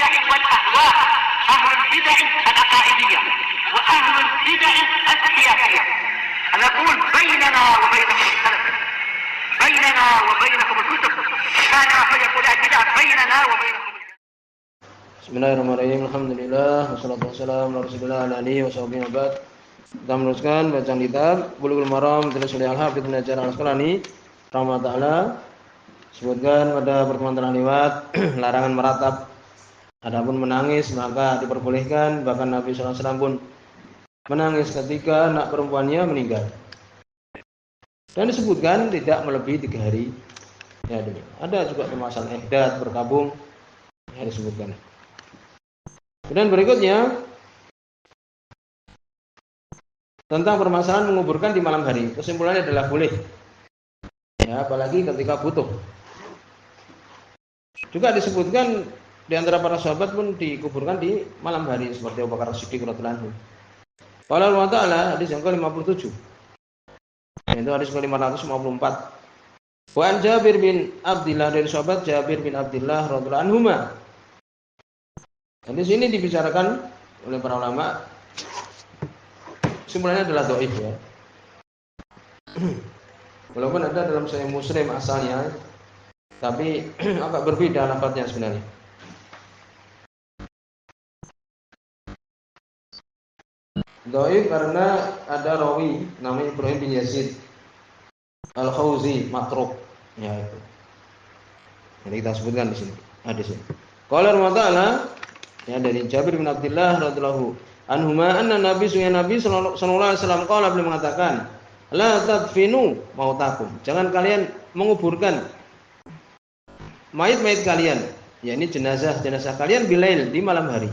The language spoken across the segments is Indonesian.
البدع والأهواء، أهل البدع العقائدية وأهل البدع السياسية. نقول بيننا وبينكم السلف، بيننا وبينكم الكتب، كان فيقول البدع بيننا وبينكم. Bismillahirrahmanirrahim. Alhamdulillah wassalatu wassalamu ala Rasulillah ala alihi washabihi wa ba'd. Kita meneruskan bacaan kitab Bulughul Maram tulis oleh Al-Hafidz Ibnu Hajar Al-Asqalani rahimahullah taala. Sebutkan pada pertemuan telah lewat larangan meratap. Adapun menangis maka diperbolehkan, bahkan Nabi sallallahu alaihi wasallam pun menangis ketika anak perempuannya meninggal. Dan disebutkan tidak melebihi 3 hari. Ya, ada juga permasalahan ihdath berkabung yang disebutkan. Kemudian berikutnya tentang permasalahan menguburkan di malam hari. Kesimpulannya adalah boleh. Ya, apalagi ketika butuh. Juga disebutkan di antara para sahabat pun dikuburkan di malam hari seperti Abu Bakar Siddiq radhiyallahu anhu. Qala Allah Ta'ala hadis yang ke-57. Itu hadis ke-554. Wa an Jabir bin Abdullah, dari sahabat Jabir bin Abdullah radhiyallahu anhuma. Dan di sini dibicarakan oleh para ulama, kesimpulannya adalah dhaif ya. Walaupun ada dalam Sahih Muslim asalnya, tapi agak berbeda lafadznya sebenarnya. Dhaif karena ada rawi namanya Ibrahim bin Yazid Al-Khawzi matruk, ya itu. Jadi kita sebutkan di sini hadisnya. Qala Allah Ta'ala, ya dari Jabir bin Abdullah radhiyallahu anhuma anna Nabi sallallahu alaihi wasallam qala, beliau mengatakan, la tadfinu mautakum, jangan kalian menguburkan mayit-mayit kalian, yakni jenazah kalian bilail, di malam hari,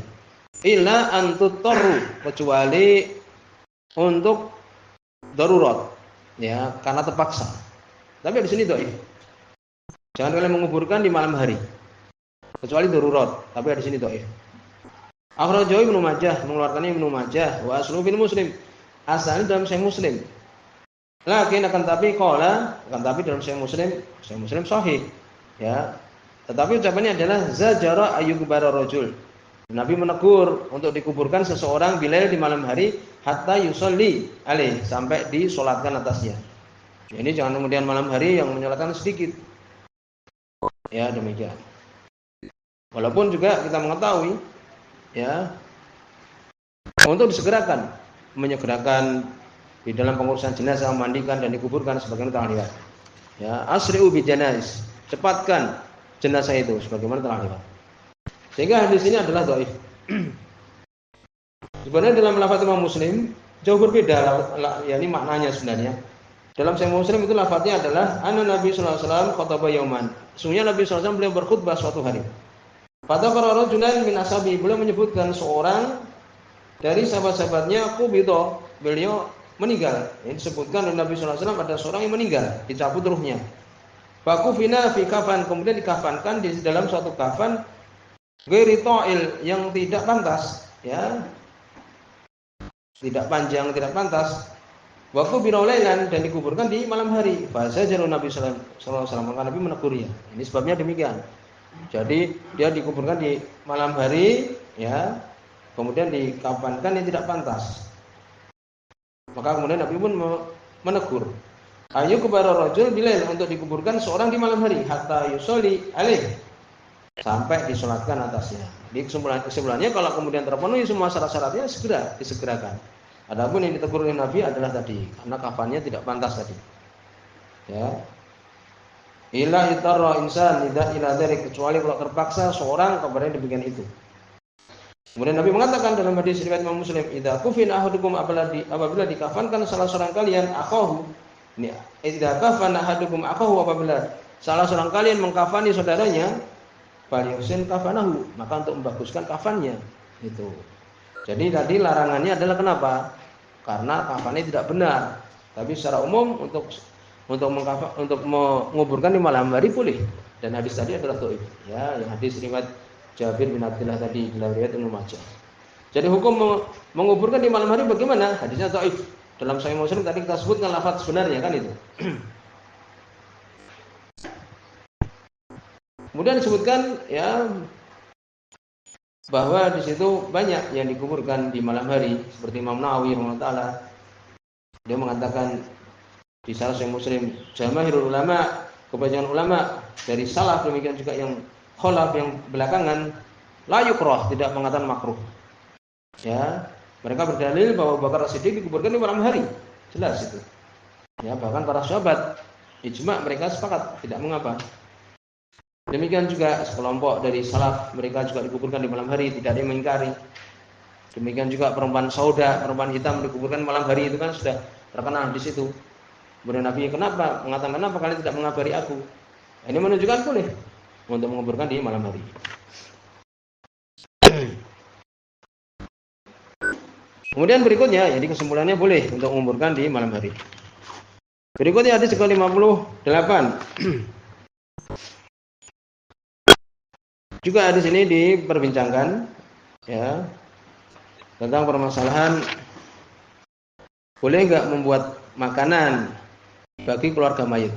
illa an tutarru, kecuali untuk darurat, ya karena terpaksa. Tapi di sini dhaif. Jangan kalian menguburkan di malam hari kecuali darurat, tapi di sini dhaif. Akhrajahu Ibnu Majah, mengeluarkannya Ibnu Majah, wa aslu fil Muslim, asalnya dalam Sahih Muslim. Lakin akan tapi dalam Sahih Muslim sahih. Ya. Tetapi ucapannya adalah zajara ayyukbara rajul. Nabi menegur untuk dikuburkan seseorang bilail di malam hari hatta yusolli alaih, sampai disolatkan atasnya. Ini jangan kemudian malam hari yang menyolatkan sedikit. Ya, demikian. Walaupun juga kita mengetahui, ya, untuk disegerakan, menyegerakan di dalam pengurusan jenazah, memandikan dan dikuburkan sebagaimana telah lihat. Ya, asri'u bi janais, cepatkan jenazah itu sebagaimana telah lihat. Sehingga hadis ini adalah dhaif. Sebenarnya dalam lafaz Imam Muslim jauh berbeda, yakni maknanya sebenarnya. Dalam Sahih Muslim itu lafaznya adalah anna Nabi sallallahu alaihi wasallam khataba yauman. Sungguhnya Nabi sallallahu alaihi wasallam beliau berkhutbah suatu hari. Fadzakara rajulan min ashabi, beliau menyebutkan seorang dari sahabat-sahabatnya qubida, beliau meninggal. Ini disebutkan oleh Nabi sallallahu alaihi wasallam ada seorang yang meninggal, dicabut ruhnya. Faqufina fi kafan, kemudian dikafankan di dalam suatu kafan ghairi ta'il, yang tidak pantas, ya. Tidak panjang, tidak pantas. Wa qubira lailan, dan dikuburkan di malam hari. Bahasa jarum Nabi sallallahu alaihi wasallam, maka Nabi menegurnya. Ini sebabnya demikian. Jadi dia dikuburkan di malam hari, ya. Kemudian dikafankan yang tidak pantas. Maka kemudian Nabi pun menegur. Ayu kepada rajul bilail, untuk dikuburkan seorang di malam hari hatta yusolli alaih, sampai disolatkan atasnya. Di kesimpulannya kalau kemudian terpenuhi semua syarat-syaratnya segera disegerakan. Adapun yang ditegur oleh Nabi adalah tadi karena kafannya tidak pantas tadi. Ya. Ila itarra insan tidak ila dzalik, kecuali kalau terpaksa seorang kepada demikian itu. Kemudian Nabi mengatakan dalam hadis riwayat Imam Muslim, idza kufina ahadukum, apabila dikafankan salah seorang kalian akhahu, ini idza kafana ahadukum akhahu, apabila salah seorang kalian mengkafani saudaranya, falyusin kafanahu, maka untuk membaguskan kafannya itu. Jadi tadi larangannya adalah kenapa? Karena kafannya tidak benar. Tapi secara umum untuk menguburkan di malam hari boleh. Dan hadis tadi adalah dhaif. Ya, yang hadis riwayat Jabir bin Abdullah tadi dalam riwayat Ibnu Majah. Jadi hukum menguburkan di malam hari bagaimana? Hadisnya dhaif. Dalam Sahih Muslim tadi kita sebutkan lafaz sebenarnya kan itu. Kemudian disebutkan, ya, bahwa di situ banyak yang dikuburkan di malam hari, seperti Imam Nawawi rahimahullah. Dia mengatakan di salah satu Muslim, jamaahirul ulama, kebanyakan ulama dari salaf, demikian juga yang khalaf yang belakangan, la yukrah, tidak mengatakan makruh. Ya, mereka berdalil bahwa Abu Bakar As-Siddiq dikuburkan di malam hari. Jelas itu. Ya, bahkan para sahabat ijma mereka sepakat tidak mengapa. Demikian juga sekelompok dari salaf, mereka juga dikuburkan di malam hari, tidak ada yang mengingkari. Demikian juga perempuan sauda, perempuan hitam dikuburkan malam hari, itu kan sudah terkenal di situ. Kemudian Nabi kenapa mengatakan, kenapa kalian tidak mengabari aku? Ini menunjukkan boleh untuk menguburkan di malam hari. Kemudian berikutnya, jadi kesimpulannya boleh untuk menguburkan di malam hari. Berikutnya hadis ke-58. Juga hadis ini diperbincangkan, ya, tentang permasalahan boleh enggak membuat makanan bagi keluarga mayit.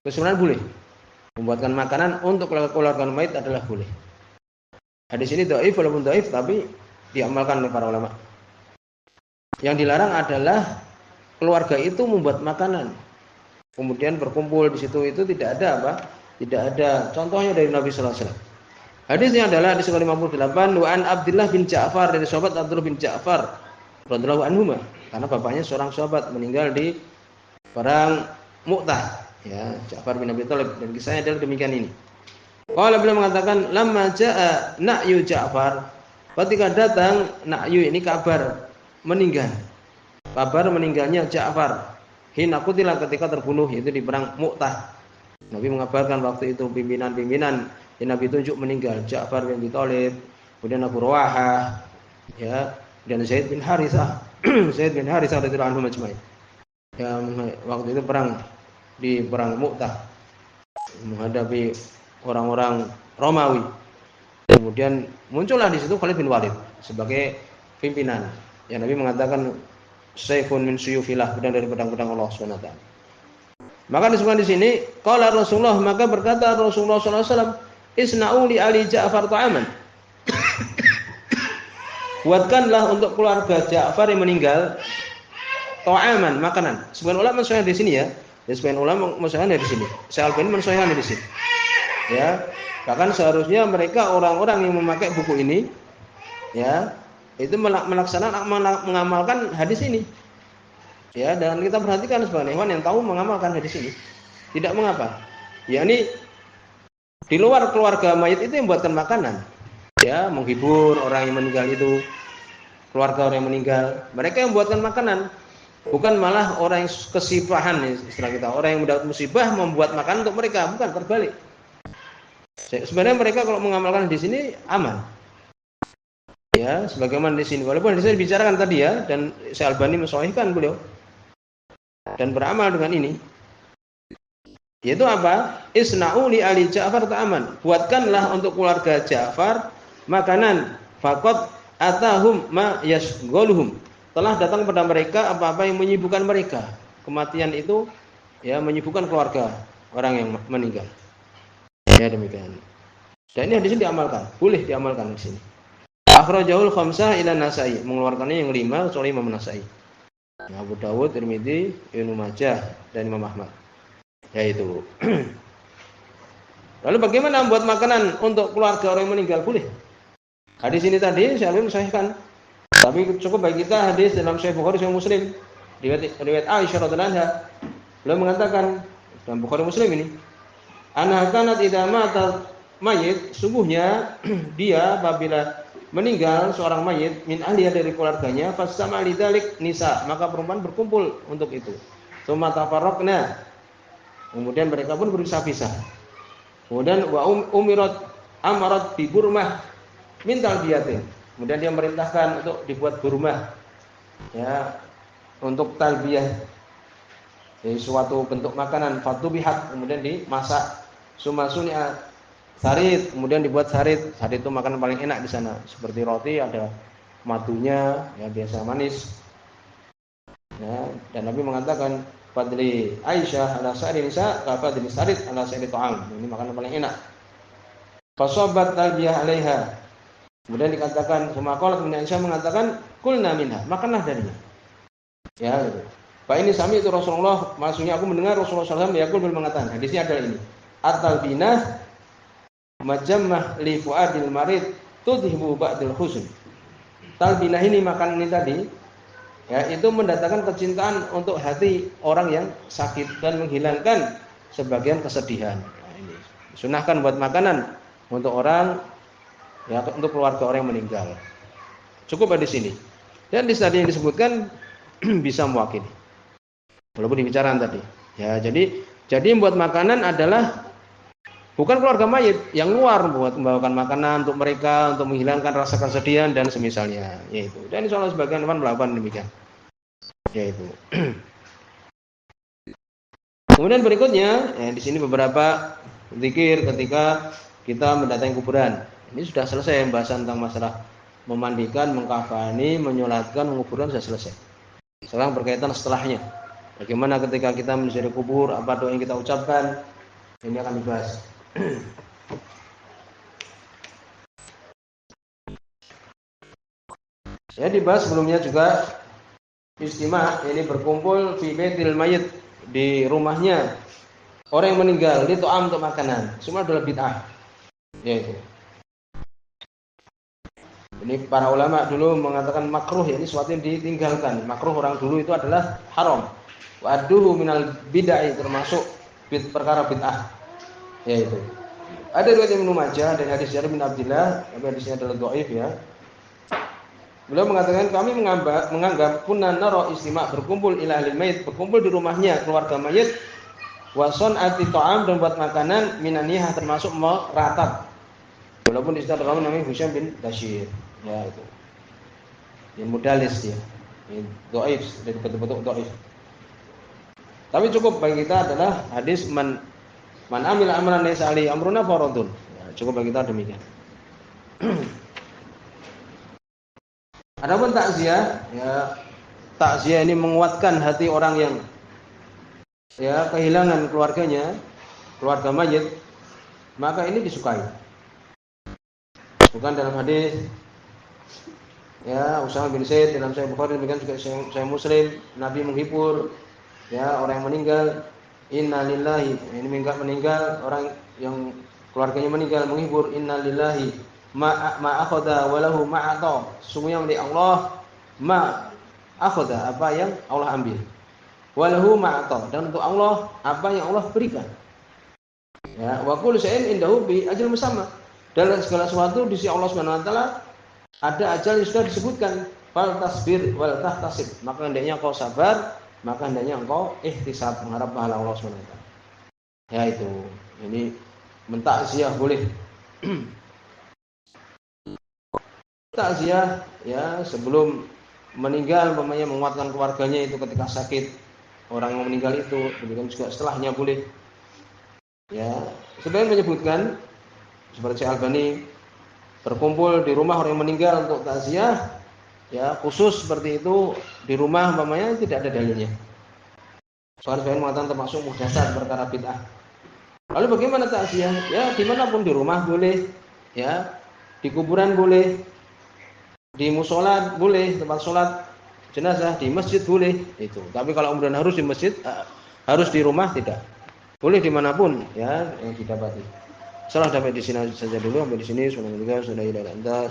Sebenarnya boleh. Membuatkan makanan untuk keluarga mayit adalah boleh. Hadis ini dhaif, walaupun dhaif tapi diamalkan oleh para ulama. Yang dilarang adalah keluarga itu membuat makanan, kemudian berkumpul di situ, itu tidak ada apa? Tidak ada contohnya dari Nabi sallallahu alaihi wasallam. Hadisnya adalah hadis ke-58, wa an Abdullah bin Ja'far, dari sahabat Abdullah bin Ja'far radhiyallahu anhu, karena bapaknya seorang sahabat meninggal di perang Mu'tah, ya, Ja'far bin Abi Thalib, dan kisahnya adalah demikian ini. Qala beliau mengatakan, lamma ja'a na'yu Ja'far, ketika datang na'yu, ini kabar meninggal, kabar meninggalnya Ja'far, hina qutila, ketika terbunuh, yaitu di perang Mu'tah. Nabi mengabarkan waktu itu pimpinan-pimpinan yang Nabi tunjuk meninggal, Ja'far bin Abi Thalib, kemudian Abu Rawahah, ya, dan Zaid bin Haritsah, Zaid bin Haritsah radhiyallahu anhu majma'in. Ya, waktu itu perang di perang Mu'tah menghadapi orang-orang Romawi. Kemudian muncullah di situ Khalid bin Walid sebagai pimpinan. Ya, Nabi mengatakan sayfun min suyufillah, pedang dari pedang-pedang Allah Subhanahu wa taala. Maka disebutkan di sini, qala Rasulullah, maka berkata Rasulullah sallallahu alaihi wasallam, isna'u li ali Ja'far ta'aman. Buatkanlah untuk keluarga Ja'far yang meninggal ta'aman, makanan. Sebagian ulama mensahihkan di sini, ya. Sebagian ulama mensahihkan dari sini. Syalbani mensahihkan di sini. Ya. Bahkan seharusnya mereka orang-orang yang memakai buku ini, ya, itu melaksanakan, mengamalkan hadis ini. Ya, dan kita perhatikan sebagai hewan yang tahu mengamalkan hadis ini. Tidak mengapa. Yakni di luar keluarga mayit itu yang buatkan makanan. Ya, menghibur orang yang meninggal itu, keluarga orang yang meninggal, mereka yang buatkan makanan. Bukan malah orang yang kesifahan, istilah kita, orang yang mendapat musibah membuat makanan untuk mereka, bukan, terbalik. Sebenarnya mereka kalau mengamalkan di sini aman. Ya, sebagaimana di sini. Walaupun di sini dibicarakan tadi, ya, dan Syalbani mensahihkan beliau dan beramal dengan ini. Yaitu apa? Isna'u li ali Ja'far ta'aman. Buatkanlah untuk keluarga Ja'far makanan. Faqad atahum ma yashghaluhum. Telah datang kepada mereka apa-apa yang menyibukkan mereka. Kematian itu, ya, menyibukkan keluarga orang yang meninggal. Ya, demikian. Dan ini di sini diamalkan, boleh diamalkan di sini. Akhrajahul khamsah ila Nasa'i, mengeluarkannya yang 5 kecuali Imam Nasa'i. Abu Dawud, Tirmidzi, Ibnu Majah, dan Imam Ahmad. Yaitu. Lalu bagaimana membuat makanan untuk keluarga orang yang meninggal? Boleh. Hadis ini tadi saya mensahihkan. Tapi cukup bagi kita hadis dalam Sahih Bukhari dan Muslim, riwayat Aisyah radhiyallahu anha. Beliau mengatakan dalam Bukhari Muslim ini, ana kanat idza mata mayit, sungguhnya dia apabila meninggal seorang mayit min ahliya, dari keluarganya, fasama lidzalik nisa, maka perempuan berkumpul untuk itu. Tsumma tafarraqna, kemudian mereka pun berpisah-pisah. Kemudian wa umirat amarat bi burmah min talbiyatin, kemudian dia merintahkan untuk dibuat burmah, ya, untuk talbiyah, jadi suatu bentuk makanan, fatubihat, kemudian dimasak, summa sunia sarit, kemudian dibuat sarit. Sarit itu makanan paling enak di sana, seperti roti, ada matunya, ya, biasa manis. Ya, dan Nabi mengatakan fadli Aisyah ala sa'ri nisa ka fadli sarit ala sa'ri ta'am. Ini makanan paling enak. Fasabat talbiyah 'alaiha, Kemudian dikatakan Sumakol, kemudian Aisyah mengatakan kulna minha, makanlah darinya. Ya, gitu. Pak ini sami itu Rasulullah, maksudnya aku mendengar Rasulullah SAW yakul mengatakan, hadisnya adalah ini. At-talbinah majammah li fuadil marid tudhibu ba'dil husn. Talbinah ini makan ini tadi, ya itu mendatangkan kecintaan untuk hati orang yang sakit dan menghilangkan sebagian kesedihan. Nah, ini sunahkan buat makanan untuk orang, ya untuk keluarga orang yang meninggal. Cukup di sini. Dan di tadi yang disebutkan bisa mewakili. Walaupun dibicarakan tadi. Ya, jadi buat makanan adalah bukan keluarga mayit yang luar buat membawakan makanan untuk mereka untuk menghilangkan rasa kesedihan dan semisalnya, yaitu. Dan insyaallah sebagian teman melakukan demikian. Yaitu. Kemudian berikutnya, ya, di sini beberapa zikir ketika kita mendatangi kuburan. Ini sudah selesai pembahasan tentang masalah memandikan, mengkafani, menyolatkan, menguburkan sudah selesai. Sekarang berkaitan setelahnya. Bagaimana ketika kita menyusuri kubur, apa doa yang kita ucapkan, ini akan dibahas. Ya, dibahas sebelumnya juga istimah, ini berkumpul fi baitil mayit, di rumahnya orang yang meninggal, di to'am untuk makanan. Semua adalah bid'ah. Yaitu. Ini para ulama dulu mengatakan makruh, ya, ini sesuatu yang ditinggalkan. Makruh orang dulu itu adalah haram. Waduhu minal bid'ah, termasuk perkara bid'ah. Yaitu. Ada riwayat Ibnu Majah dari hadis Jarir bin Abdullah, tapi hadisnya adalah dhaif, ya. Beliau mengatakan kami menganggap kunna nara istima' berkumpul ila ahli mayit, berkumpul di rumahnya keluarga mayit, wa sun'ati ta'am, dan buat makanan minaniyah, termasuk meratap. Walaupun di situ ada orang namanya Husain bin Bashir, ya itu. Yang mudalis dia. Ini dhaif, dari bentuk dhaif. Tapi cukup bagi kita adalah hadis man amila amran laysa alaihi amruna faradun. Ya, cukup bagi kita demikian. Adapun takziah, ya takziah ini menguatkan hati orang yang ya kehilangan keluarganya, keluarga mayit, maka ini disukai. Bukan dalam hadis ya Usama bin Zaid dalam Sahih Bukhari, demikian juga Sahih Muslim, Nabi menghibur ya orang yang meninggal, innalillahi, ini meninggal orang yang keluarganya meninggal, menghibur innalillahi ma akhadha wa lahu ma ata, sungguhnya milik Allah ma akhadha, apa yang Allah ambil, wa lahu ma ata, dan untuk Allah apa yang Allah berikan. Ya, wa kullu syai'in indahu bi ajal musamma, dalam segala sesuatu di sisi Allah Subhanahu wa taala ada ajal yang sudah disebutkan. Fal tasbir wal tahtasib, maka hendaknya kau sabar, maka hendaknya engkau ihtisab, mengharap pahala Allah Subhanahu wa taala. Ya itu. Ini mentakziah boleh. Takziah ya sebelum meninggal, umpamanya menguatkan keluarganya itu ketika sakit orang yang meninggal itu, demikian juga setelahnya boleh. Ya, sebenarnya menyebutkan seperti Al-Albani berkumpul di rumah orang yang meninggal untuk takziah, ya khusus seperti itu di rumah umpamanya tidak ada dalilnya. Soalnya mengatakan termasuk muhdatsat, perkara bid'ah. Lalu bagaimana takziah? Ya dimanapun, di rumah boleh, ya di kuburan boleh, di musola boleh, tempat sholat jenazah, di masjid boleh itu. Tapi kalau kemudian harus di masjid, harus di rumah tidak. Boleh dimanapun ya yang didapati. Salah sampai di sini saja dulu, sampai di sini. Subhanallah, sudah tidak ada.